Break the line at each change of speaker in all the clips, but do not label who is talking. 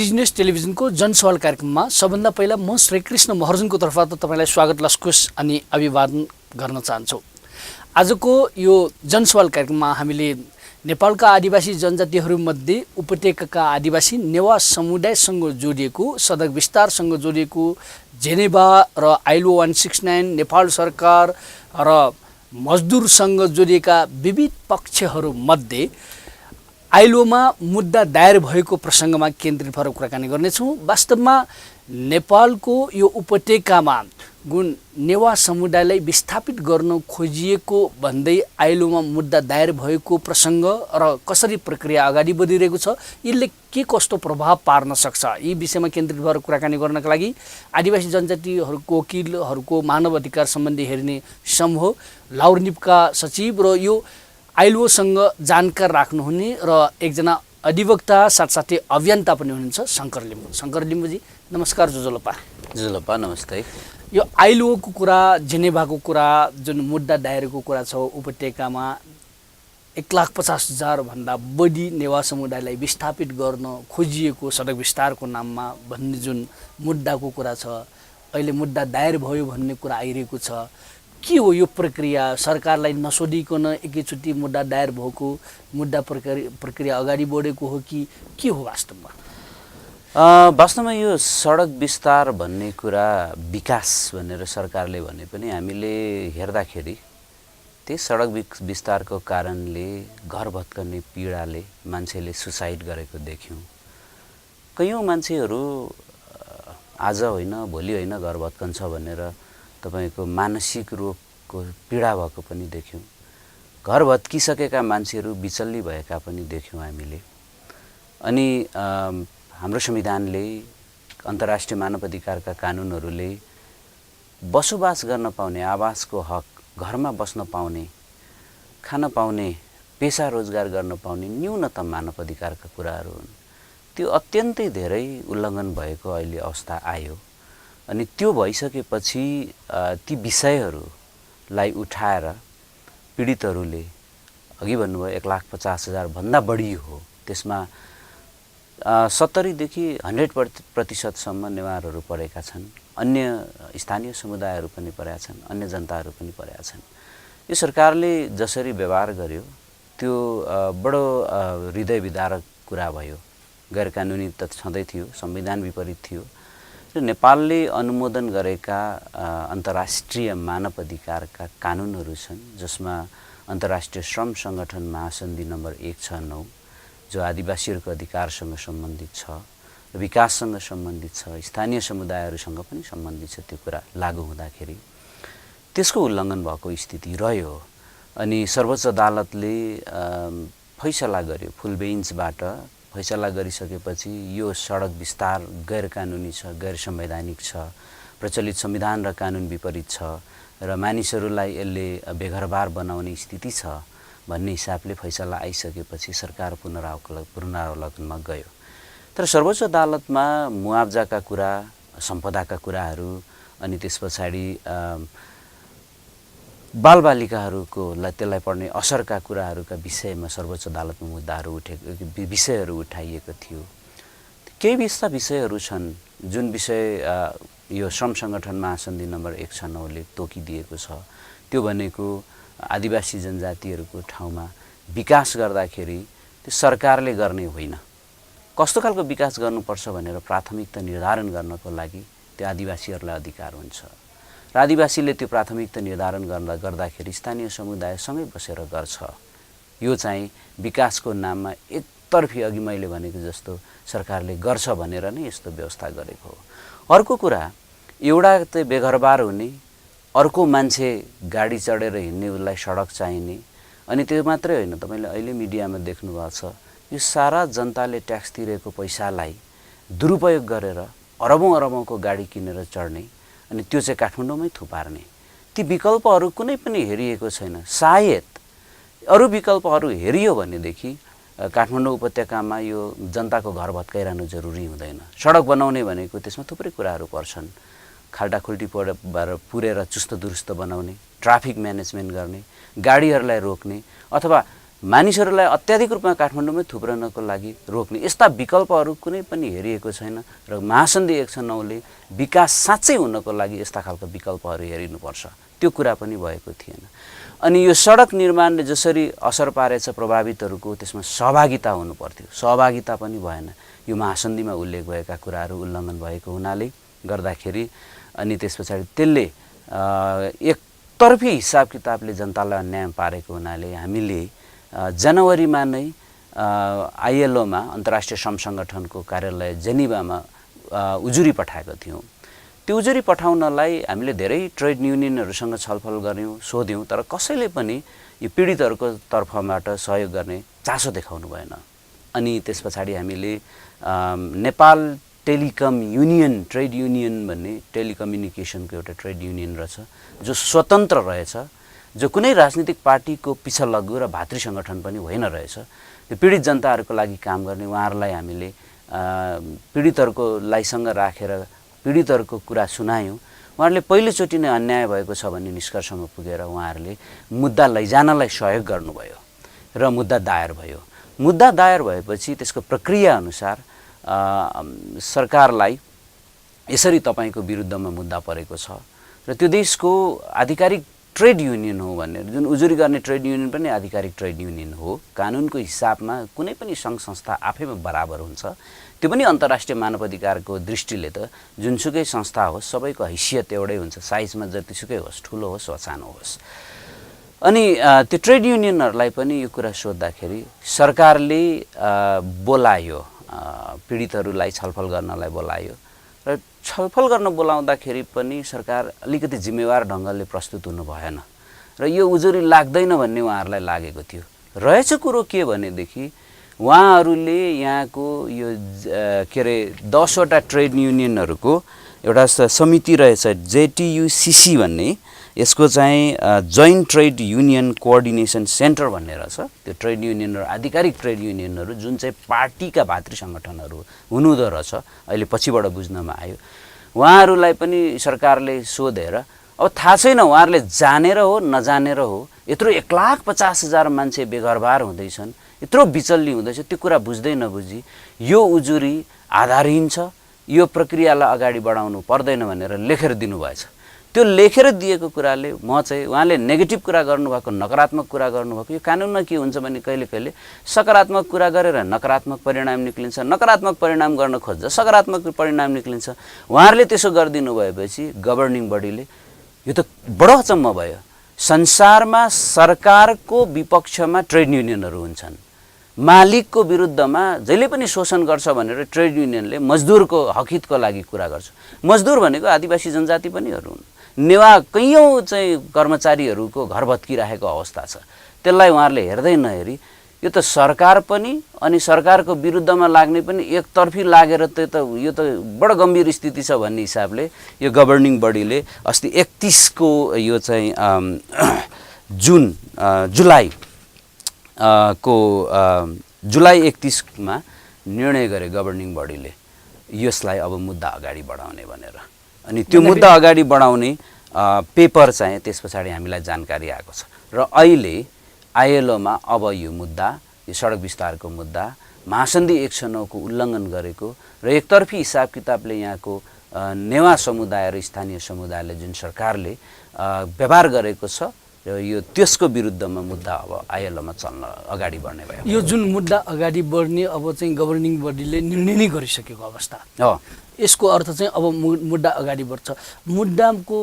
Business टेलिभिजनको जनसवाल कार्यक्रममा सबभन्दा पहिला म श्रीकृष्ण महर्जनको तर्फबाट तपाईलाई स्वागत लस्कुस अनि अभिवादन गर्न चाहन्छु। आजको यो जनसवाल कार्यक्रममा हामीले नेपालका आदिवासी जनजातिहरूमध्ये उपत्यकाका आदिवासी नेवा समुदायसँग जोडिएको सडक विस्तारसँग जोडिएको जेनेभा र आइलो 169 नेपाल सरकार र मजदुरसँग जोडिएका विविध पक्षहरूमध्ये आइलोमा मुद्दा दायर भएको प्रसङ्गमा केन्द्रित भएर कुराकानी गर्नेछौँ। वास्तवमा नेपालको यो उपत्यकामा जुन नेवा समुदायलाई विस्थापित गर्न खोजिएको भन्दै आइलोमा मुद्दा दायर भएको प्रसङ्ग र कसरी प्रक्रिया अगाडि बढिरहेको छ, यसले के कस्तो प्रभाव पार्न सक्छ, यी विषयमा केन्द्रित भएर कुराकानी गर्नका लागि आदिवासी जनजातिहरूको वकिलहरूको मानव अधिकार सम्बन्धी हेर्ने समूह लाउरनिपका सचिव र यो आइलोसँग जानकार राख्नुहुने र एकजना अधिवक्ता साथसाथै अभियन्ता पनि हुनुहुन्छ शङ्कर लिम्बू। शङ्कर लिम्बूजी नमस्कार।
जुजोलप्पा नमस्ते।
यो आइलोको कुरा, जेनेभाको कुरा, जुन मुद्दा दायरको कुरा छ, उपत्यकामा 1,50,000 भन्दा बढी नेवा समुदायलाई विस्थापित गर्न खोजिएको सडक विस्तारको नाममा भन्ने जुन मुद्दाको कुरा छ, अहिले मुद्दा दायर भयो भन्ने कुरा आइरहेको छ। के हो यो प्रक्रिया? सरकारलाई नसोधिकन एकैचोटि मुद्दा दायर भएको, मुद्दा प्रक्रिया अगाडि बढेको हो कि के हो वास्तवमा?
वास्तवमा यो सडक विस्तार भन्ने कुरा विकास भनेर सरकारले भने पनि हामीले हेर्दाखेरि त्यही सडक विस्तारको कारणले घर भत्कने पीडाले मान्छेले सुसाइड गरेको देख्यौँ। कयौँ मान्छेहरू आज होइन भोलि होइन घर भत्कन्छ भनेर तपाईको मानसिक रोगको पीडा भएको पनि देख्यौँ। घर भत्किसकेका मान्छेहरू बिचल्ली भएका पनि देख्यौँ हामीले। अनि हाम्रो संविधानले, अन्तर्राष्ट्रिय मानव अधिकारका कानुनहरूले बसोबास गर्न पाउने, आवासको हक, घरमा बस्न पाउने, खान पाउने, पेसा रोजगार गर्न पाउने न्यूनतम मानव अधिकारका कुराहरू हुन्। त्यो अत्यन्तै धेरै उल्लङ्घन भएको अहिले अवस्था आयो। अनि त्यो भइसकेपछि ती विषयहरूलाई उठाएर पीडितहरूले, अघि भन्नुभयो 1,50,000 भन्दा बढी हो, त्यसमा 70 देखि 100% नेवारहरू परेका छन्, अन्य स्थानीय समुदायहरू पनि परेका छन्, अन्य जनताहरू पनि परेका छन्। यो सरकारले जसरी व्यवहार गर्यो त्यो बडो हृदय विदारक कुरा भयो। गैर कानुनी त छँदै थियो, संविधान विपरीत थियो। नेपालले अनुमोदन गरेका अन्तर्राष्ट्रिय मानव अधिकारका कानुनहरू छन्, जसमा अन्तर्राष्ट्रिय श्रम सङ्गठन महासन्धि नम्बर 169 जो आदिवासीहरूको अधिकारसँग सम्बन्धित छ, विकाससँग सम्बन्धित छ, स्थानीय समुदायहरूसँग पनि सम्बन्धित छ, त्यो कुरा लागू हुँदाखेरि त्यसको उल्लङ्घन भएको स्थिति रह्यो। अनि सर्वोच्च अदालतले फैसला गर्यो, फुल बेन्चबाट फैसला गरिसकेपछि यो सडक विस्तार गैर कानुनी छ, गैर संवैधानिक छ, प्रचलित संविधान र कानुन विपरीत छ र मानिसहरूलाई यसले बेघरबार बनाउने स्थिति छ भन्ने हिसाबले फैसला आइसकेपछि सरकार पुनरावलोकनमा गयो। तर सर्वोच्च अदालतमा मुआब्जाका कुरा, सम्पदाका कुराहरू, अनि त्यस पछाडि बालबालिकाहरूको त्यसलाई पर्ने असरका कुराहरूका विषयमा सर्वोच्च अदालतमा विषयहरू उठाइएको थियो। केही विषयहरू छन् जुन विषय यो श्रम सङ्गठन महासन्धि नम्बर 169 ले तोकिदिएको छ। त्यो भनेको आदिवासी जनजातिहरूको ठाउँमा विकास गर्दाखेरि त्यो सरकारले गर्ने होइन, कस्तो खालको विकास गर्नुपर्छ भनेर प्राथमिकता निर्धारण गर्नको लागि त्यो आदिवासीहरूलाई अधिकार हुन्छ र आदिवासीले त्यो प्राथमिकता निर्धारण गर्दाखेरि स्थानीय समुदायसँगै बसेर गर्छ। यो चाहिँ विकासको नाममा एकतर्फी, अघि मैले भनेको जस्तो सरकारले गर्छ भनेर नै यस्तो व्यवस्था गरेको हो। अर्को कुरा, एउटा त बेघरबार हुने, अर्को मान्छे गाडी चढेर हिँड्ने, उसलाई सडक चाहिने। अनि त्यो मात्रै होइन, तपाईँले अहिले मिडियामा देख्नुभएको छ, यो सारा जनताले ट्याक्स तिरेको पैसालाई दुरुपयोग गरेर अरबौँ गाडी किनेर चढ्ने, अनि त्यो चाहिँ काठमाडौँमै थुपार्ने। ती विकल्पहरू कुनै पनि हेरिएको छैन। सायद अरू विकल्पहरू हेरियो भनेदेखि काठमाडौँ उपत्यकामा यो जनताको घर भत्काइरहनु जरुरी हुँदैन। सडक बनाउने भनेको त्यसमा थुप्रै कुराहरू पर्छन्। खाल्टाखुल्टी पुरेर चुस्त दुरुस्त बनाउने, ट्राफिक म्यानेजमेन्ट गर्ने, गाडीहरूलाई रोक्ने, अथवा मानिसहरूलाई अत्याधिक रूपमा काठमाडौँमै थुप्रनको लागि रोक्ने यस्ता विकल्पहरू कुनै पनि हेरिएको छैन र महासन्धि 109ले विकास साँच्चै हुनको लागि यस्ता खालका विकल्पहरू हेरिनुपर्छ त्यो कुरा पनि भएको थिएन। अनि यो सडक निर्माणले जसरी असर पारेछ प्रभावितहरूको त्यसमा सहभागिता हुनुपर्थ्यो, सहभागिता पनि भएन। यो महासन्धिमा उल्लेख भएका कुराहरू उल्लङ्घन भएको हुनाले गर्दाखेरि अनि त्यसपछि त्यसले एकतर्फी हिसाब किताबले जनतालाई अन्याय पारेको हुनाले हामीले जनवरीमा नै आइएलओमा अन्तर्राष्ट्रिय श्रम सङ्गठनको कार्यालय जेनिभामा उजुरी पठाएको थियौँ। त्यो उजुरी पठाउनलाई हामीले धेरै ट्रेड युनियनहरूसँग छलफल गऱ्यौँ, सोध्यौँ, तर कसैले पनि यो पीडितहरूको तर्फबाट सहयोग गर्ने चासो देखाउनु भएन। अनि त्यस पछाडि हामीले Nepal telecom union, trade union भन्ने टेलिकम्युनिकेसनको एउटा ट्रेड युनियन रहेछ जो स्वतन्त्र रहेछ, जो कुनै राजनीतिक पार्टीको पिछलग्गु र भातृ सङ्गठन पनि होइन रहेछ। त्यो पीडित जनताहरूको लागि काम गर्ने उहाँहरूलाई हामीले पीडितहरूको लाइसँग राखेर पीडितहरूको कुरा सुनायौँ। उहाँहरूले पहिलोचोटि नै अन्याय भएको छ भन्ने निष्कर्षमा पुगेर उहाँहरूले मुद्दा लैजानलाई सहयोग गर्नुभयो र मुद्दा दायर भयो। मुद्दा दायर भएपछि त्यसको प्रक्रियाअनुसार सरकारलाई यसरी तपाईँको विरुद्धमा मुद्दा परेको छ र त्यो देशको आधिकारिक ट्रेड युनियन हो भनेर, जुन उजुरी गर्ने ट्रेड युनियन पनि आधिकारिक ट्रेड युनियन हो, कानुनको हिसाबमा कुनै पनि सङ्घ संस्था आफैमा बराबर हुन्छ, त्यो पनि अन्तर्राष्ट्रिय मानवाधिकारको दृष्टिले त जुनसुकै संस्था होस् सबैको हैसियत एउटै हुन्छ, साइजमा जतिसुकै होस्, ठुलो होस् वा सानो होस्। अनि त्यो ट्रेड युनियनहरूलाई पनि यो कुरा सोद्धाखेरि सरकारले बोलायो, पीडितहरूलाई छलफल गर्नलाई बोलायो र छलफल गर्न बोलाउँदाखेरि पनि सरकार अलिकति जिम्मेवार ढङ्गले प्रस्तुत हुनु भएन र यो उजुरी लाग्दैन भन्ने उहाँहरूलाई लागेको थियो। रहेछ कुरो के भनेदेखि उहाँहरूले यहाँको यो के अरे 10वटा ट्रेड युनियनहरूको एउटा समिति रहेछ JTUCC भन्ने, यसको चाहिँ joint trade union coordination centre भन्ने रहेछ। त्यो ट्रेड युनियनहरू आधिकारिक ट्रेड युनियनहरू जुन चाहिँ पार्टीका भातृ सङ्गठनहरू हुनुहुँदो रहेछ, अहिले पछिबाट बुझ्नमा आयो। उहाँहरूलाई पनि सरकारले सोधेर अब थाहा छैन उहाँहरूले जानेर हो नजानेर हो, यत्रो 1,50,000 मान्छे बेघरबार हुँदैछन्, यत्रो बिचल्ली हुँदैछ, त्यो कुरा बुझ्दै नबुझी यो उजुरी आधारहीन छ, यो प्रक्रियालाई अगाडि बढाउनु पर्दैन भनेर लेखेर दिनुभएछ। त्यो लेखेर दिएको कुराले म चाहिँ उहाँले नेगेटिभ कुरा गर्नुभएको, नकारात्मक कुरा गर्नुभएको, यो कानुनमा के हुन्छ भने कहिले कहिले सकारात्मक कुरा गरेर नकारात्मक परिणाम निक्लिन्छ, नकारात्मक परिणाम गर्न खोज्दा सकारात्मक परिणाम निक्लिन्छ। उहाँहरूले त्यसो गरिदिनु भएपछि गभर्निङ बडीले, यो त बडो अचम्म भयो, संसारमा सरकारको विपक्षमा ट्रेड युनियनहरू हुन्छन्, मालिकको विरुद्धमा जहिले पनि शोषण गर्छ भनेर ट्रेड युनियनले मजदुरको हकितको लागि कुरा गर्छ। मजदुर भनेको आदिवासी जनजाति पनि हुन्, नेवा कैयौँ चाहिँ कर्मचारीहरूको घर भत्किरहेको अवस्था छ। त्यसलाई उहाँहरूले हेर्दै नहेरी यो त सरकार पनि अनि सरकारको विरुद्धमा लाग्ने पनि एकतर्फी लागेर यो त बडो गम्भीर स्थिति छ भन्ने हिसाबले यो गभर्निङ बडीले अस्ति 31 को यो चाहिँ जुलाई 31 मा निर्णय गरे गभर्निङ बडीले यसलाई अब मुद्दा अगाडि बढाउने भनेर। अनि त्यो मुद्दा अगाडि बढाउने पेपर चाहिँ त्यस पछाडि हामीलाई जानकारी आएको छ र अहिले आइएलओमा अब यो मुद्दा, यो सडक विस्तारको मुद्दा महासन्धि 109 को उल्लङ्घन गरेको र एकतर्फी हिसाब किताबले यहाँको नेवा समुदाय र स्थानीय समुदायले जुन सरकारले व्यवहार गरेको छ र यो त्यसको विरुद्धमा मुद्दा अब आइएलओमा चल्न अगाडि बढ्ने भयो।
यो जुन मुद्दा अगाडि बढ्ने अब चाहिँ गभर्निङ बडीले निर्णय नै गरिसकेको अवस्था हो, यसको अर्थ चाहिँ अब मुद्दा अगाडि बढ्छ। मुद्दाको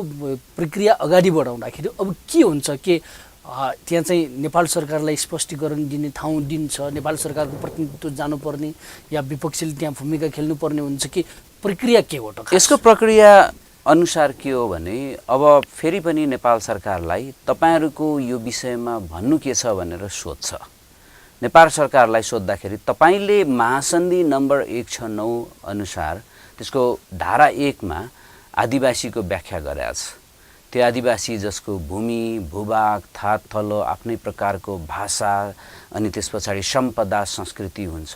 प्रक्रिया अगाडि बढाउँदाखेरि अब के हुन्छ, के त्यहाँ चाहिँ नेपाल सरकारलाई स्पष्टीकरण दिने ठाउँ दिन्छ, नेपाल सरकारको प्रतिनिधित्व जानुपर्ने या विपक्षीले त्यहाँ भूमिका खेल्नुपर्ने हुन्छ कि प्रक्रिया के हो त?
यसको प्रक्रिया अनुसार के हो भने अब फेरि पनि नेपाल सरकारलाई तपाईहरुको यो विषयमा भन्नु के छ भनेर सोध्छ। नेपाल सरकारलाई सोध्दाखेरि तपाईले महासन्धि नम्बर 169 अनुसार त्यसको धारा 1 मा आदिवासीको व्याख्या गरेछ। त्यो आदिवासी जसको भूमि, भूभाग, थात थलो, आफ्नै प्रकारको भाषा अनि त्यसपछि सम्पदा संस्कृति हुन्छ,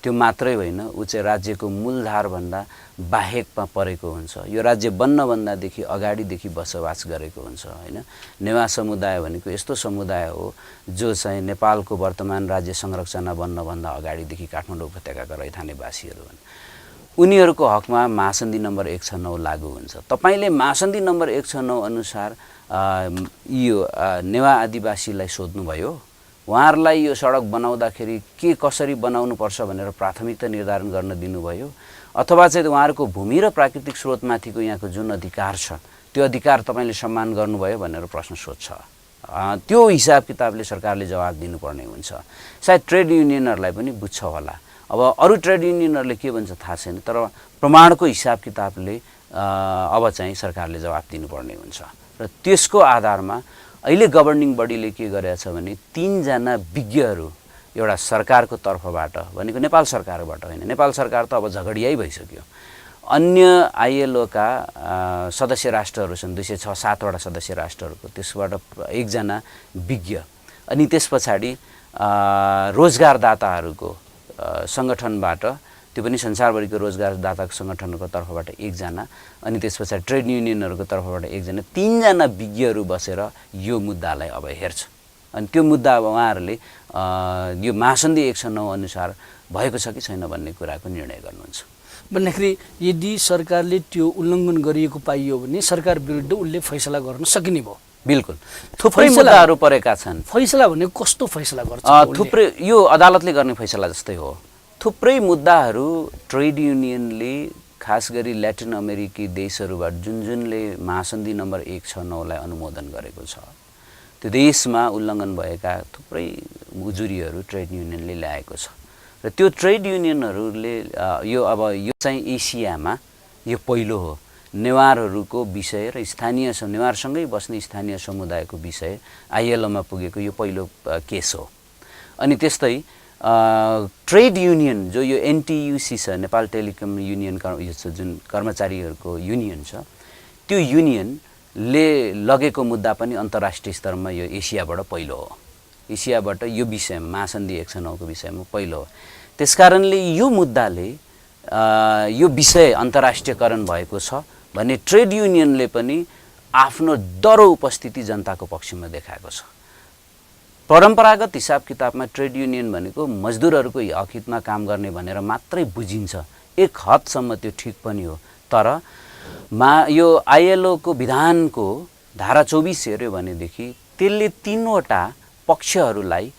त्यो मात्रै होइन, ऊ चाहिँ राज्यको मूलधारभन्दा बाहेकमा परेको हुन्छ। यो राज्य बन्नभन्दादेखि अगाडिदेखि बसोबास गरेको हुन्छ होइन। नेवा समुदाय भनेको यस्तो समुदाय हो जो चाहिँ नेपालको वर्तमान राज्य संरचना बन्नभन्दा अगाडिदेखि काठमाडौँ उपत्यकाका रैथानेवासीहरू हुन्। उनीहरूको हकमा महासन्धि नम्बर 169 लागू हुन्छ। तपाईँले महासन्धि नम्बर 169 अनुसार यो नेवा आदिवासीलाई सोध्नुभयो, उहाँहरूलाई यो सडक बनाउँदाखेरि के कसरी बनाउनुपर्छ भनेर प्राथमिकता निर्धारण गर्न दिनुभयो, अथवा चाहिँ उहाँहरूको भूमि र प्राकृतिक स्रोतमाथिको यहाँको जुन अधिकार छ त्यो अधिकार तपाईँले सम्मान गर्नुभयो भनेर प्रश्न सोध्छ। त्यो हिसाब किताबले सरकारले जवाब दिनुपर्ने हुन्छ। सायद ट्रेड युनियनहरूलाई पनि बुझ्छ होला। अब अरू ट्रेड युनियनहरूले के भन्छ थाहा छैन, तर प्रमाणको हिसाब किताबले अब चाहिँ सरकारले जवाब दिनुपर्ने हुन्छ। र त्यसको आधारमा अहिले गभर्निङ बडीले के गरेछ भने 3 जना विज्ञहरू एउटा सरकारको तर्फबाट, भनेको नेपाल सरकारबाट होइन, नेपाल सरकार त अब झगडियाइ भइसक्यो, अन्य आइएलओका सदस्य राष्ट्रहरू छन्, 206-7वटा सदस्य राष्ट्रहरूको, त्यसबाट 1 जना विज्ञ, अनि त्यस पछाडि रोजगारदाताहरूको सङ्गठनबाट, त्यो पनि संसारभरिको रोजगारदाताको सङ्गठनहरूको तर्फबाट 1 जना, अनि त्यस पछाडि ट्रेड युनियनहरूको तर्फबाट 1 जना, 3 जना विज्ञहरू बसेर यो मुद्दालाई अब हेर्छ। अनि त्यो मुद्दा अब उहाँहरूले यो महासन्धि 109 अनुसार भएको छ कि छैन भन्ने कुराको निर्णय गर्नुहुन्छ।
भन्दाखेरि यदि सरकारले त्यो उल्लङ्घन गरिएको पाइयो भने सरकार विरुद्ध उसले फैसला गर्न सकिने भयो।
बिल्कुल, थुप्रै मुद्दाहरू परेका छन्।
फैसला भने कस्तो फैसला गर्छ?
थुप्रै, यो अदालतले गर्ने फैसला जस्तै हो। थुप्रै मुद्दाहरू ट्रेड युनियनले खास गरी ल्याटिन अमेरिकी देशहरूबाट जुनले महासन्धि नम्बर 169लाई अनुमोदन गरेको छ, त्यो देशमा उल्लङ्घन भएका थुप्रै उजुरीहरू ट्रेड युनियनले ल्याएको छ। र त्यो ट्रेड युनियनहरूले यो चाहिँ एसियामा यो पहिलो हो। नेवारहरूको विषय र नेवारसँगै बस्ने स्थानीय समुदायको विषय आइएलओमा पुगेको यो पहिलो केस हो। अनि त्यस्तै ट्रेड युनियन जो यो एनटियुसी छ, नेपाल टेलिकम युनियन जुन कर्मचारीहरूको युनियन छ, त्यो युनियनले लगेको मुद्दा पनि अन्तर्राष्ट्रिय स्तरमा यो एसियाबाट पहिलो हो। एसियाबाट यो विषयमा महासन्धि 109 को विषयमा पहिलो हो। त्यसकारणले यो मुद्दाले यो विषय अन्तर्राष्ट्रियकरण भएको छ भन्ने ट्रेड युनियनले पनि आफ्नो दरो उपस्थिति जनताको पक्षमा देखाएको छ। परम्परागत हिसाब किताबमा ट्रेड युनियन भनेको मजदुरहरूको हक हितमा काम गर्ने भनेर मात्रै बुझिन्छ। एक हदसम्म त्यो ठिक पनि हो, तर यो आइएलओको विधानको धारा 24 हेऱ्यो भनेदेखि त्यसले 3वटा पक्षहरूलाई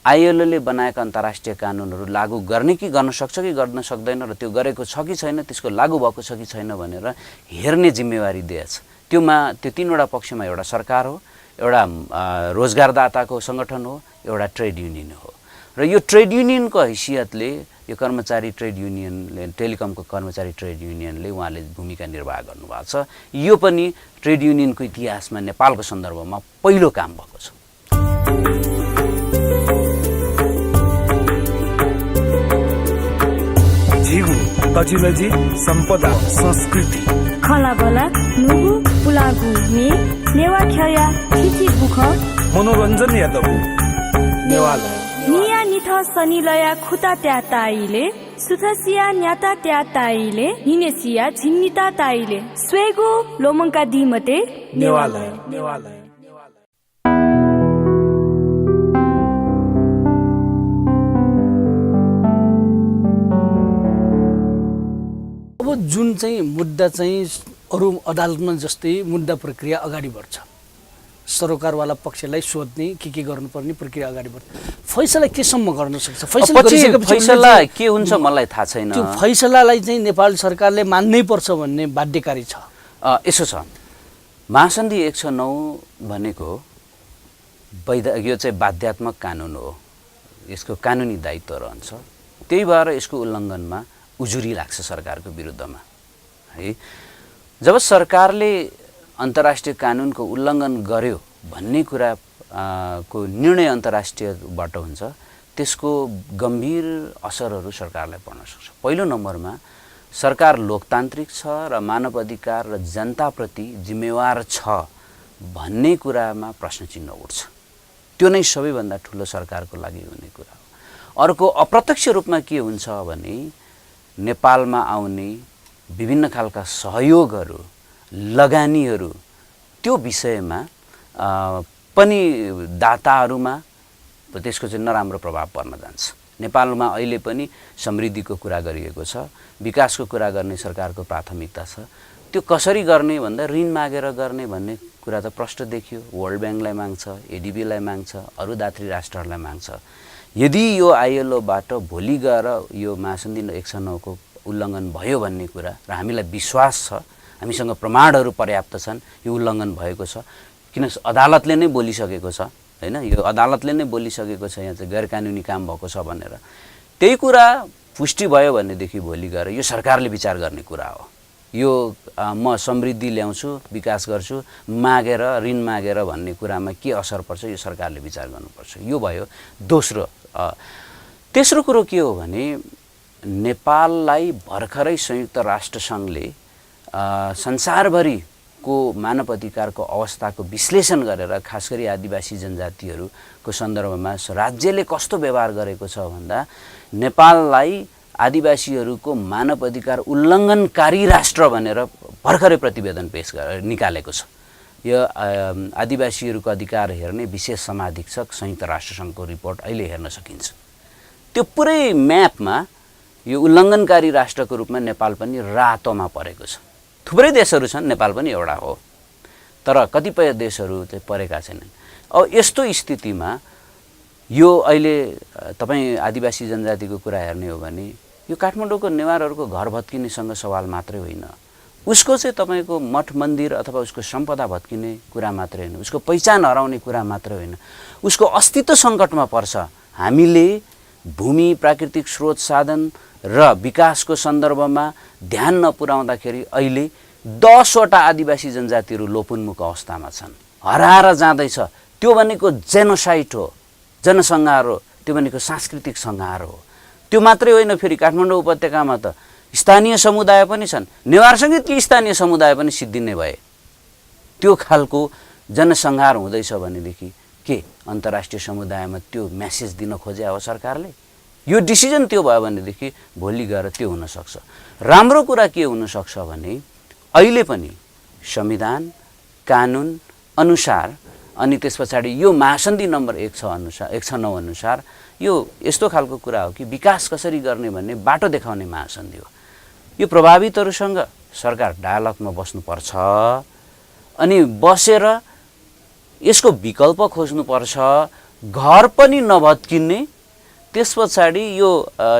आइएलओले बनाएका अन्तर्राष्ट्रिय कानुनहरू लागू गर्ने कि गर्न सक्छ कि गर्न सक्दैन, र त्यो गरेको छ कि छैन, त्यसको लागू भएको छ कि छैन भनेर हेर्ने जिम्मेवारी दिएछ। त्यो 3वटा पक्षमा एउटा सरकार हो, एउटा रोजगारदाताको सङ्गठन हो, एउटा ट्रेड युनियन हो। र यो ट्रेड युनियनको हैसियतले यो कर्मचारी ट्रेड युनियनले, टेलिकमको कर्मचारी ट्रेड युनियनले उहाँले भूमिका निर्वाह गर्नुभएको छ। यो पनि ट्रेड युनियनको इतिहासमा नेपालको सन्दर्भमा पहिलो काम भएको छ।
झिगु तजिलजी सम्पदा संस्कृति
खलाबला नुगु पुलागु ने नेवा ख्या थिथि बुख
मनोरञ्जन यादव नेवाला
निया निथ सनिलया खुता त्या ताइले सुथसिया न्याता त्या ताइले निनेसिया झिन्निता ताइले स्वेगु लोमङ्का दिमते
नेवाला।
अब जुन चाहिँ मुद्दा चाहिँ अरू अदालतमा जस्तै मुद्दा प्रक्रिया अगाडि बढ्छ, सरोकारवाला पक्षलाई सोध्ने के गर्नुपर्ने प्रक्रिया अगाडि बढ्छ, फैसला केसम्म गर्न सक्छ?
फैसला के हुन्छ मलाई थाहा छैन।
त्यो फैसलालाई चाहिँ नेपाल सरकारले मान्नै पर्छ भन्ने बाध्यकारी छ।
यसो छ, महासन्धि 109 भनेको यो चाहिँ बाध्यात्मक कानुन हो, यसको कानुनी दायित्व रहन्छ। त्यही भएर यसको उल्लङ्घनमा उजुरी लाग्छ सरकारको विरुद्धमा है। जब सरकारले अन्तर्राष्ट्रिय कानुनको उल्लङ्घन गर्यो भन्ने कुरा को निर्णय अन्तर्राष्ट्रियबाट हुन्छ, त्यसको गम्भीर असरहरू सरकारलाई पर्न सक्छ। पहिलो नम्बरमा सरकार लोकतान्त्रिक छ र मानव अधिकार र जनताप्रति जिम्मेवार छ भन्ने कुरामा प्रश्न चिन्ह उठ्छ। त्यो नै सबैभन्दा ठुलो सरकारको लागि हुने कुरा हो। अर्को अप्रत्यक्ष रूपमा के हुन्छ भने नेपालमा आउने विभिन्न खालका सहयोगहरू लगानीहरू त्यो विषयमा पनि दाताहरूमा त्यसको चाहिँ नराम्रो प्रभाव पर्न जान्छ। नेपालमा अहिले पनि समृद्धिको कुरा गरिएको छ, विकासको कुरा गर्ने सरकारको प्राथमिकता छ। त्यो कसरी गर्ने भन्दा ऋण मागेर गर्ने भन्ने कुरा त प्रष्ट देखियो। वर्ल्ड ब्याङ्कलाई माग्छ, एडिबीलाई माग्छ, अरू दात्री राष्ट्रहरूलाई माग्छ। यदि यो आइएलओबाट भोलि गएर यो महासन्धि 109 को उल्लङ्घन भयो भन्ने कुरा र हामीलाई विश्वास छ, हामीसँग प्रमाणहरू पर्याप्त छन् यो उल्लङ्घन भएको छ, किन अदालतले नै बोलिसकेको छ हैन, यो अदालतले नै बोलिसकेको छ यहाँ चाहिँ गैर कानुनी काम भएको छ भनेर। त्यही कुरा पुष्टि भयो भनेदेखि भोलि गएर यो सरकारले विचार गर्ने कुरा हो। यो म समृद्धि ल्याउँछु, विकास गर्छु मागेर ऋण मागेर भन्ने कुरामा के असर पर्छ यो सरकारले विचार गर्नुपर्छ। यो भयो दोस्रो। तेस्रो कुरो के हो भने नेपाललाई भर्खरै संयुक्त राष्ट्र सङ्घले संसारभरिको मानव अधिकारको अवस्थाको विश्लेषण गरेर खास गरी आदिवासी जनजातिहरूको सन्दर्भमा राज्यले कस्तो व्यवहार गरेको छ भन्दा नेपाललाई आदिवासीहरूको मानव अधिकार उल्लङ्घनकारी राष्ट्र भनेर भर्खरै प्रतिवेदन निकालेको छ। यो आदिवासीहरूको अधिकार हेर्ने विशेष समाधीक्षक संयुक्त राष्ट्रसङ्घको रिपोर्ट अहिले हेर्न सकिन्छ। त्यो पुरै म्यापमा यो उल्लङ्घनकारी राष्ट्रको रूपमा नेपाल पनि रातोमा परेको छ। थुप्रै देशहरू छन्, नेपाल पनि एउटा हो, तर कतिपय देशहरू चाहिँ परेका छैनन्। अब यस्तो स्थितिमा यो अहिले तपाईँ आदिवासी जनजातिको कुरा हेर्ने हो भने यो काठमाडौँको नेवारहरूको घर भत्किनेसँग सवाल मात्रै होइन, उसको चाहिँ तपाईँको मठ मन्दिर अथवा उसको सम्पदा भत्किने कुरा मात्रै होइन, उसको पहिचान हराउने कुरा मात्रै होइन, उसको अस्तित्व सङ्कटमा पर्छ। हामीले भूमि, प्राकृतिक स्रोत साधन र विकासको सन्दर्भमा ध्यान नपुर्याउँदाखेरि अहिले 10वटा आदिवासी जनजातिहरू लोपोन्मुख अवस्थामा छन्, हराएर जाँदैछ। त्यो भनेको जेनोसाइड हो, जनसंहार हो, त्यो भनेको सांस्कृतिक संहार हो। त्यो मात्रै होइन, फेरि काठमाडौँ उपत्यकामा त स्थानीय समुदाय पनि छन्, नेवार सङ्गीतकी स्थानीय समुदाय पनि सिद्धिने भए। त्यो खालको जनसंहार हुँदैछ भनेदेखि के अन्तर्राष्ट्रिय समुदायमा त्यो मेसेज दिन खोजे हो सरकारले? यो डिसिजन त्यो भयो भनेदेखि भोलि गएर त्यो हुनसक्छ। राम्रो कुरा के हुनसक्छ भने अहिले पनि संविधान कानुन अनुसार अनि त्यस पछाडि यो महासन्धि नम्बर 109 अनुसार यो यस्तो खालको कुरा हो कि विकास कसरी गर्ने भन्ने बाटो देखाउने महासन्धि हो। यो प्रभावितहरूसँग सरकार डायलगमा बस्नुपर्छ अनि बसेर यसको विकल्प खोज्नुपर्छ। घर पनि नभत्किने, त्यस पछाडि यो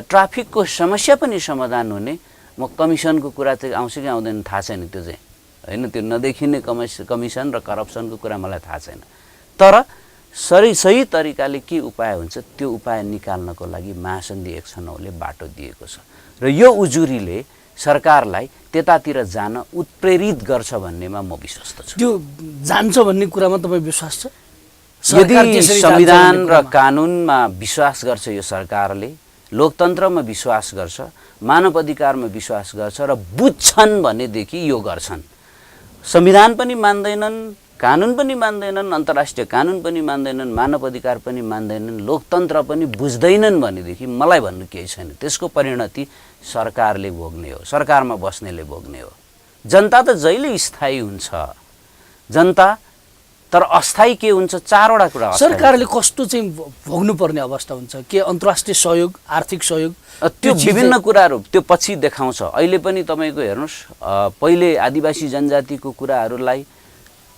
ट्राफिकको समस्या पनि समाधान हुने। म कमिसनको कुरा चाहिँ आउँछ कि आउँदैन थाहा छैन, त्यो चाहिँ होइन, त्यो नदेखिने कमिसन र करप्सनको कुरा मलाई थाहा छैन, तर सही तरिकाले के उपाय हुन्छ त्यो उपाय निकाल्नको लागि महासन्धि 109 ले बाटो दिएको छ र यो उजुरीले सरकारलाई त्यतातिर जान उत्प्रेरित गर्छ भन्नेमा म विश्वस्त छु।
त्यो जान्छ भन्ने कुरामा तपाईँ विश्वास छ?
यदि संविधान र कानुनमा विश्वास गर्छ यो सरकारले, लोकतन्त्रमा विश्वास गर्छ, मानव अधिकारमा विश्वास गर्छ र बुझ्छन् भनेदेखि यो गर्छन्। संविधान पनि मान्दैनन्, कानुन पनि मान्दैनन्, अन्तर्राष्ट्रिय कानुन पनि मान्दैनन्, मानव अधिकार पनि मान्दैनन्, लोकतन्त्र पनि बुझ्दैनन् भनेदेखि मलाई भन्नु केही छैन। त्यसको परिणति सरकारले भोग्ने हो, सरकारमा बस्नेले भोग्ने हो। जनता त जहिले स्थायी हुन्छ, जनता तर अस्थायी के हुन्छ? चारवटा कुरा।
सरकारले कस्तो चाहिँ भोग्नुपर्ने अवस्था हुन्छ? के अन्तर्राष्ट्रिय सहयोग, आर्थिक सहयोग,
त्यो विभिन्न कुराहरू त्यो पछि देखाउँछ। अहिले पनि तपाईँको हेर्नुहोस्, पहिले आदिवासी जनजातिको कुराहरूलाई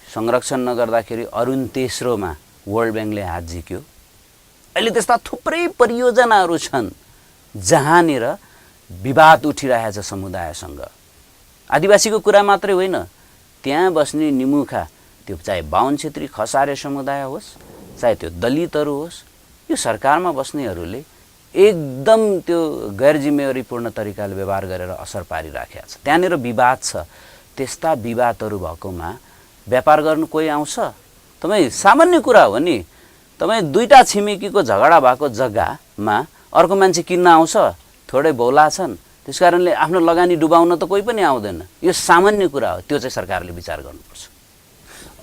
संरक्षण नगर्दाखेरि अरुण तेस्रोमा वर्ल्ड ब्याङ्कले हात झिक्यो। अहिले त्यस्ता थुप्रै परियोजनाहरू छन् जहाँनिर विवाद उठिरहेछ समुदायसँग। आदिवासीको कुरा मात्रै होइन, त्यहाँ बस्ने निमुखा, त्यो चाहे बाहुन क्षेत्री खसारे समुदाय होस्, चाहे त्यो दलितहरू होस्, यो सरकारमा बस्नेहरूले एकदम त्यो गैर जिम्मेवारीपूर्ण तरिकाले व्यवहार गरेर असर पारिराखेको छ। त्यहाँनिर विवाद छ। त्यस्ता विवादहरू भएकोमा व्यापार गर्नु कोही आउँछ? तपाईँ सामान्य कुरा हो नि, तपाईँ दुईटा छिमेकीको झगडा भएको जग्गामा अर्को मान्छे किन्न आउँछ? थोरै बौला छन्, त्यस कारणले आफ्नो लगानी डुबाउन त कोही पनि आउँदैन। यो सामान्य कुरा हो, त्यो चाहिँ सरकारले विचार गर्नुपर्छ।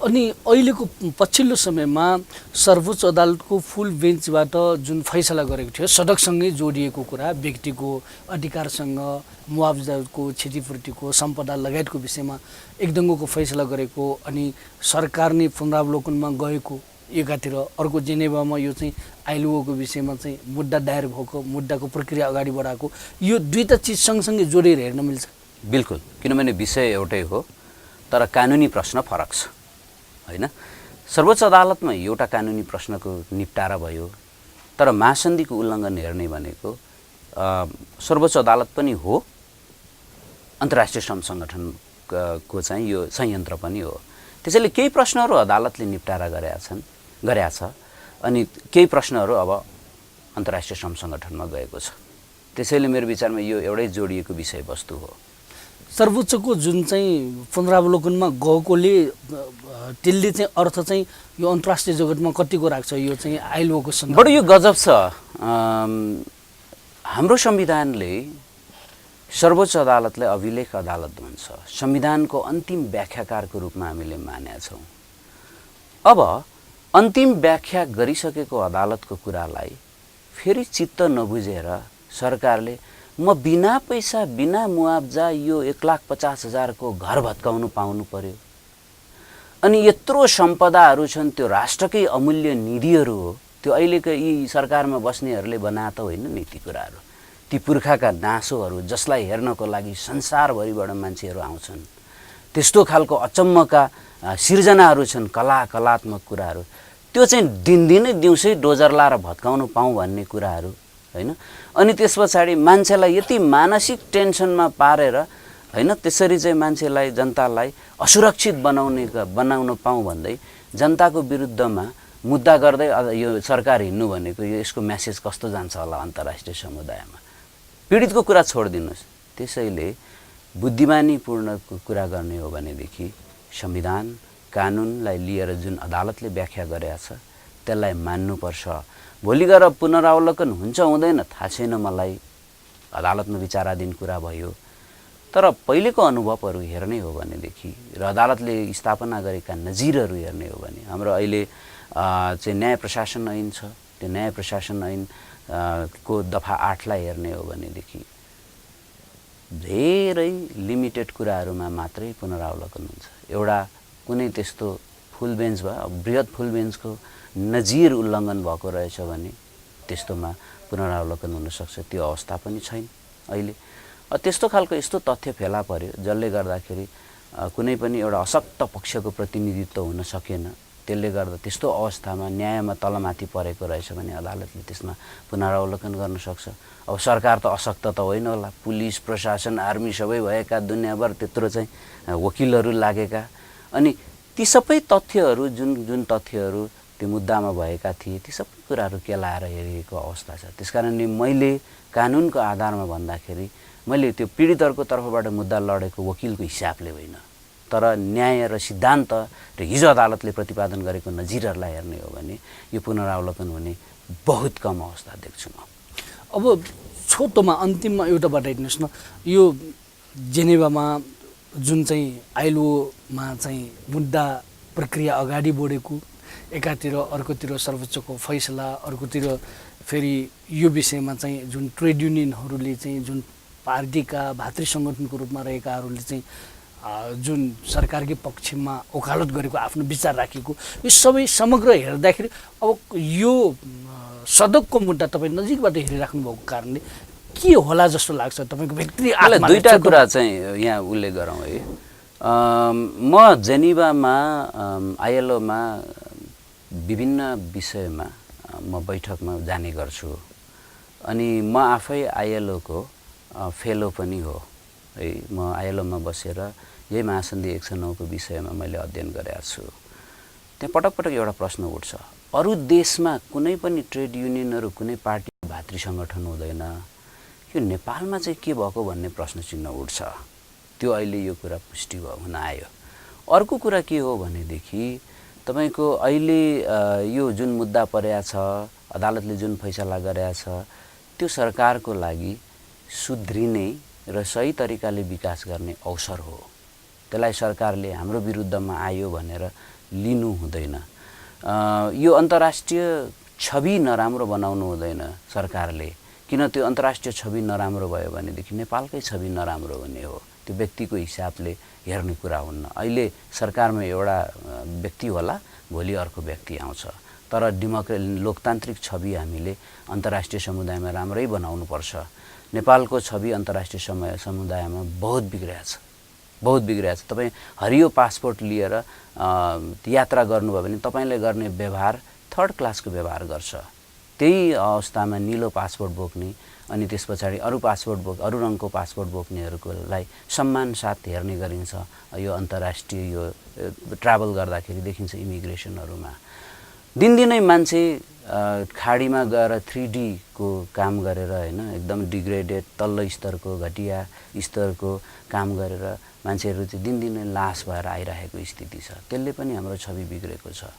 अनि अहिलेको पछिल्लो समयमा सर्वोच्च अदालतको फुल बेन्चबाट जुन फैसला गरेको थियो सडकसँगै जोडिएको कुरा व्यक्तिको अधिकारसँग मुआवजाको क्षतिपूर्तिको सम्पदा लगायतको विषयमा एकदङ्गोको फैसला गरेको अनि सरकार नै पुनरावलोकनमा गएको एकातिर अर्को जेनेभामा यो चाहिँ आइएलओको विषयमा चाहिँ मुद्दा दायर भएको मुद्दाको प्रक्रिया अगाडि बढाएको यो दुईटा चिज सँगसँगै जोडेर हेर्न मिल्छ
बिल्कुल किनभने विषय एउटै हो तर कानुनी प्रश्न फरक छ हैन सर्वोच्च अदालतमा एउटा कानुनी प्रश्नको निपटारा भयो तर महासन्धिको उल्लङ्घन हेर्ने भनेको सर्वोच्च अदालत पनि हो अन्तर्राष्ट्रिय श्रम सङ्गठनको चाहिँ यो संयन्त्र पनि हो त्यसैले केही प्रश्नहरू अदालतले निपटारा गरेका छ अनि केही प्रश्नहरू अब अन्तर्राष्ट्रिय श्रम सङ्गठनमा गएको छ त्यसैले मेरो विचारमा यो एउटै जोडिएको विषयवस्तु हो
सर्वोच्चको जुन चाहिँ पुनरावलोकनमा गएकोले त्यसले चाहिँ अर्थ चाहिँ यो अन्तर्राष्ट्रिय जगतमा कतिको राख्छ यो चाहिँ आइएलओको सन्दर्भ
बडो यो गजब छ हाम्रो संविधानले सर्वोच्च अदालतलाई अभिलेख अदालत भन्छ संविधानको अन्तिम व्याख्याकारको रूपमा हामीले मानेका छौँ अब अन्तिम व्याख्या गरिसकेको अदालतको कुरालाई फेरि चित्त नबुझेर सरकारले म बिना पैसा बिना मुआवजा यो 1,50,000 को घर भत्काउनु पाउनु पर्यो अनि यत्रो सम्पदाहरू छन् त्यो राष्ट्रकै अमूल्य निधिहरू हो त्यो अहिलेको यी सरकारमा बस्नेहरूले बनाए त होइन नि ती कुराहरू ती पुर्खाका नासोहरू जसलाई हेर्नको लागि संसारभरिबाट मान्छेहरू आउँछन् त्यस्तो खालको अचम्मका सिर्जनाहरू छन् कलात्मक कुराहरू त्यो चाहिँ दिनदिनै दिउँसै डोजर लाएर भत्काउनु पाऊँ भन्ने कुराहरू हैन अनि त्यस पछाडि मान्छेलाई यति मानसिक टेन्सनमा पारेर हैन त्यसरी चाहिँ मान्छेलाई जनतालाई असुरक्षित बनाउन पाऊँ भन्दै जनताको विरुद्धमा मुद्दा गर्दै यो सरकार हिँड्नु भनेको यो यसको मेसेज कस्तो जान्छ होला अन्तर्राष्ट्रिय समुदायमा पीडितको कुरा छोडिदिनुहोस् त्यसैले बुद्धिमानीपूर्ण कुरा गर्ने हो भनेदेखि संविधान कानुनलाई लिएर जुन अदालतले व्याख्या गरेको छ त्यसलाई मान्नुपर्छ भोलि गएर पुनरावलोकन हुन्छ हुँदैन थाहा छैन मलाई अदालतमा विचाराधीन कुरा भयो तर पहिलेको अनुभवहरू हेर्ने हो भनेदेखि र अदालतले स्थापना गरेका नजिरहरू हेर्ने हो भने हाम्रो अहिले चाहिँ न्याय प्रशासन ऐन छ त्यो न्याय प्रशासन ऐन को दफा 8 लाई हेर्ने हो भनेदेखि धेरै लिमिटेड कुराहरूमा मात्रै पुनरावलोकन हुन्छ एउटा कुनै त्यस्तो फुल बेन्च बृहत फुल बेन्चको नजिर उल्लङ्घन भएको रहेछ भने त्यस्तोमा पुनरावलोकन हुन सक्छ त्यो अवस्था पनि छैन अहिले त्यस्तो खालको यस्तो तथ्य फेला पर्यो जसले गर्दाखेरि कुनै पनि एउटा अशक्त पक्षको प्रतिनिधित्व हुन सकेन त्यसले गर्दा त्यस्तो अवस्थामा न्यायमा तलमाथि परेको रहेछ भने अदालतले त्यसमा पुनरावलोकन गर्न सक्छ अब सरकार त अशक्त त होइन होला पुलिस प्रशासन आर्मी सबै भएका दुनियाँभर त्यत्रो चाहिँ वकिलहरू लागेका अनि ती सबै तथ्यहरू जुन तथ्यहरू त्यो मुद्दामा भएका थिए ती सबै कुराहरू केलाएर हेरिएको अवस्था छ त्यसकारणले मैले कानुनको आधारमा भन्दाखेरि मैले त्यो पीडितहरूको तर्फबाट मुद्दा लडेको वकिलको हिसाबले होइन तर न्याय र सिद्धान्त र हिजो अदालतले प्रतिपादन गरेको नजिरहरूलाई हेर्ने हो भने यो पुनरावलोकन हुने बहुत कम अवस्था देख्छु म
अब छोटोमा अन्तिममा एउटा बताइदिनुहोस् न यो जेनेभामा जुन चाहिँ आइएलओमा चाहिँ मुद्दा प्रक्रिया अगाडि बढेको एकातिर अर्कोतिर सर्वोच्चको फैसला अर्कोतिर फेरि यो विषयमा चाहिँ जुन ट्रेड युनियनहरूले चाहिँ जुन पार्टीका भातृ सङ्गठनको रूपमा रहेकाहरूले चाहिँ जुन सरकारकै पक्षमा वकालत गरेको आफ्नो विचार राखेको यो सबै समग्र हेर्दाखेरि अब यो सडकको मुद्दा तपाईँ नजिकबाट हेरिराख्नु भएको कारणले के होला जस्तो लाग्छ तपाईँको व्यक्तिगत
दुईटा कुरा चाहिँ यहाँ उल्लेख गरौँ है म जेनेभामा आइएलओमा विभिन्न विषयमा म बैठकमा जाने गर्छु अनि म आफै आइएलओको फेलो पनि हो है म आइएलओमा बसेर यही महासन्धि 109 को विषयमा मैले अध्ययन गरेको छु त्यहाँ पटक पटक एउटा प्रश्न उठ्छ अरू देशमा कुनै पनि ट्रेड युनियनहरू कुनै पार्टी भातृ सङ्गठन हुँदैन यो नेपालमा चाहिँ के भएको भन्ने प्रश्न चिन्ह उठ्छ त्यो अहिले यो कुरा पुष्टि हुन आयो अर्को कुरा के हो भनेदेखि तपाईको अहिले यो जुन मुद्दा परेको छ अदालतले जुन फैसला गरेको छ त्यो सरकारको लागि सुध्रिने र सही तरिकाले विकास गर्ने अवसर हो त्यसलाई सरकारले हाम्रो विरुद्धमा आयो भनेर लिनु हुँदैन। यो अन्तर्राष्ट्रिय छवि नराम्रो बनाउनु हुँदैन सरकारले, किन त्यो अन्तर्राष्ट्रिय छवि नराम्रो भयो भनेदेखि नेपालकै छवि नराम्रो हुने हो। त्यो व्यक्तिको हिसाबले हेर्ने कुरा हुन्न। अहिले सरकारमा एउटा व्यक्ति होला, भोलि अर्को व्यक्ति आउँछ, तर लोकतान्त्रिक छवि हामीले अन्तर्राष्ट्रिय समुदायमा राम्रै बनाउनुपर्छ। नेपालको छवि अन्तर्राष्ट्रिय समुदायमा बहुत बिग्रेको छ, बहुत बिग्रेको छ। तपाईँ हरियो पासपोर्ट लिएर यात्रा गर्नुभयो भने तपाईँले गर्ने व्यवहार थर्ड क्लासको व्यवहार गर्छ। त्यही अवस्थामा निलो पासपोर्ट बोक्ने अनि त्यस पछाडि अरू रङको पासपोर्ट बोक्नेहरूलाई सम्मान साथ हेर्ने गरिन्छ। यो अन्तर्राष्ट्रिय यो ट्राभल गर्दाखेरि देखिन्छ इमिग्रेसनहरूमा। दिनदिनै मान्छे खाडीमा गएर 3D को काम गरेर हैन एकदम डिग्रेडेड तल्लो स्तरको घटिया स्तरको काम गरेर मान्छेहरू चाहिँ दिनदिनै लास भएर आइरहेको स्थिति छ। त्यसले पनि हाम्रो छवि बिग्रेको छ।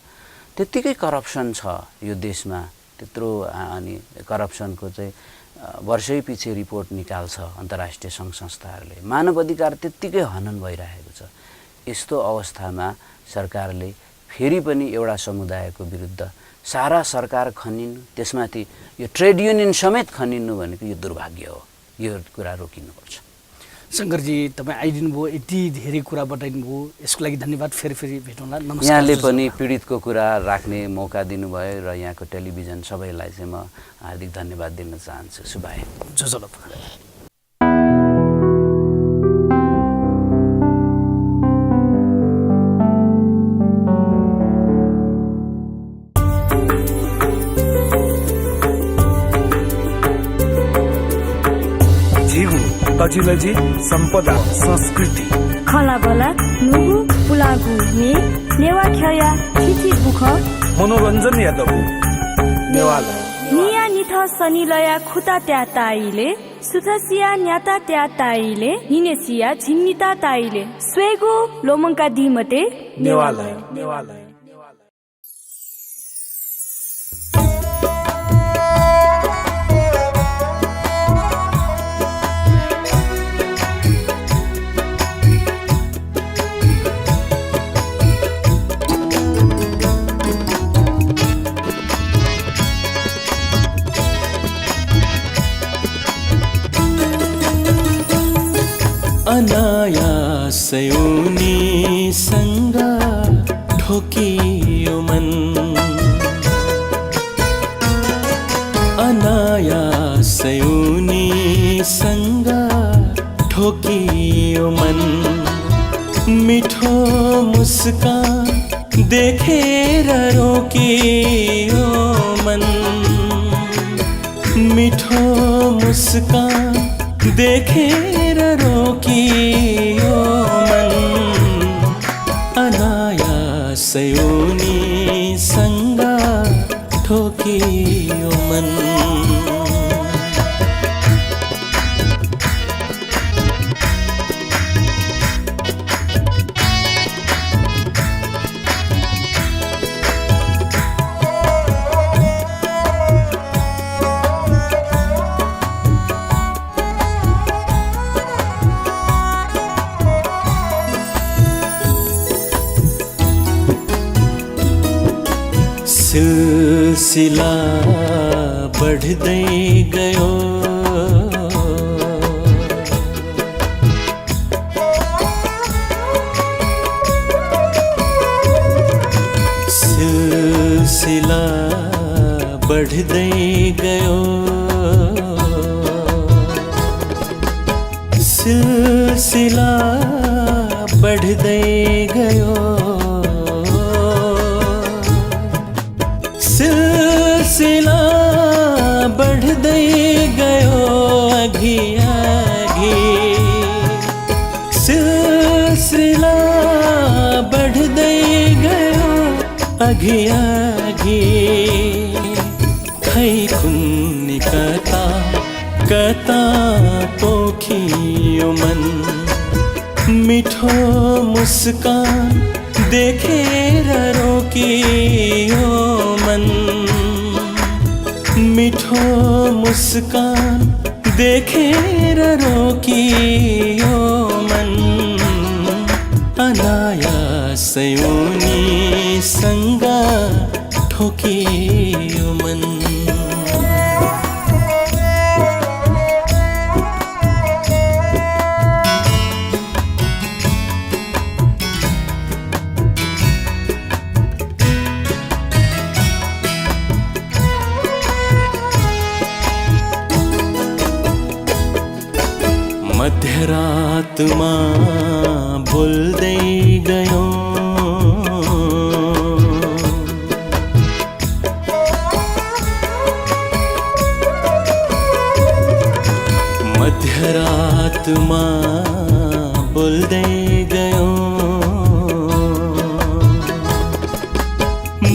त्यतिकै करप्सन छ यो देशमा, त्यत्रो अनि करप्सनको चाहिँ वर्षै पछि रिपोर्ट निकाल्छ अन्तर्राष्ट्रिय सङ्घ संस्थाहरूले। मानव अधिकार त्यत्तिकै हनन भइरहेको छ। यस्तो अवस्थामा सरकारले फेरि पनि एउटा समुदायको विरुद्ध सारा सरकार खनिनु, त्यसमाथि यो ट्रेड युनियन समेत खनिनु भनेको यो दुर्भाग्य हो। यो कुरा रोकिनुपर्छ।
शङ्करजी, तपाईँ आइदिनु भयो, यति धेरै कुरा बताइदिनु भयो, यसको लागि धन्यवाद। फेरि भेटौँला। नमस्कार।
यहाँले पनि पीडितको कुरा राख्ने मौका दिनुभयो र यहाँको टेलिभिजन सबैलाई चाहिँ म हार्दिक धन्यवाद दिन चाहन्छु। शुभाय।
तजिलजी सम्पदा संस्कृति
खलाबला नुगु पुलागु ने नेवा खया थिथि बुख
मनोरञ्जन यादव नेवाला
निया निथ सनिलया खुता त्या ताइले सुथसिया न्याता त्या ताइले हिनेसिया झिन्निता ताइले स्वेगु लोमङ्का दिमते
नेवाला
अनायासै उनीसँग ठोकियो मन, अनायासै उनीसँग ठोकियो मन। मिठो मुस्कान देखेर रोकियो मन, मिठो मुस्कान देखेर रोकियो मन। अनायासै उनीसँग ठोकियो मन। सिलसिला बढ्दै गयो, सिलसिला बढ्दै गयो, सिलसिला बढ्दै गयो, सिलसिला बढ्दै गयो अघि अघि, सिलसिला बढ्दै गयो अघि अघि। खै कुन्नी कता कता पोखियो मन, मिठो मुस्कान देखेर रोकियो मन, मिठो मुस्कान देखेर रोकियो मन। अनायासै उनीसँग ठोकियो मन। मध्यरातमा बोल्दै गयो मध्यरातमा बोल्दै गयो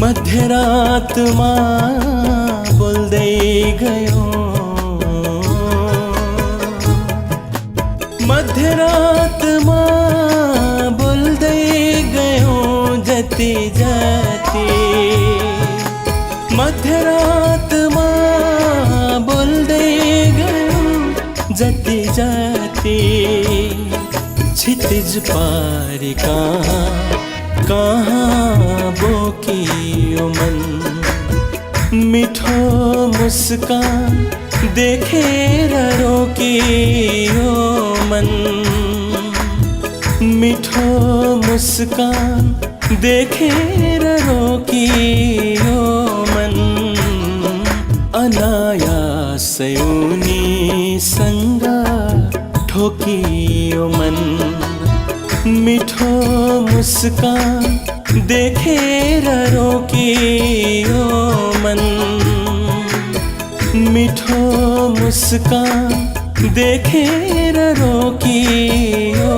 मध्यरातमा बोल्दै गयो मध्यरातमा बोल्दै गयो जति जति मध्यरातमा बोल्दै गयो जति जति क्षितिज पारी कहाँ बोकियो मन। मिठो मुस्कान देखेर रोकियो मन। मिठो मुस्कान देखेर रोकियो मन। अनायासै उनीसँग ठोकियो मन। मिठो मुस्कान देखेर रोकियो मन। मिठो मुस्कान देखेर रोकियो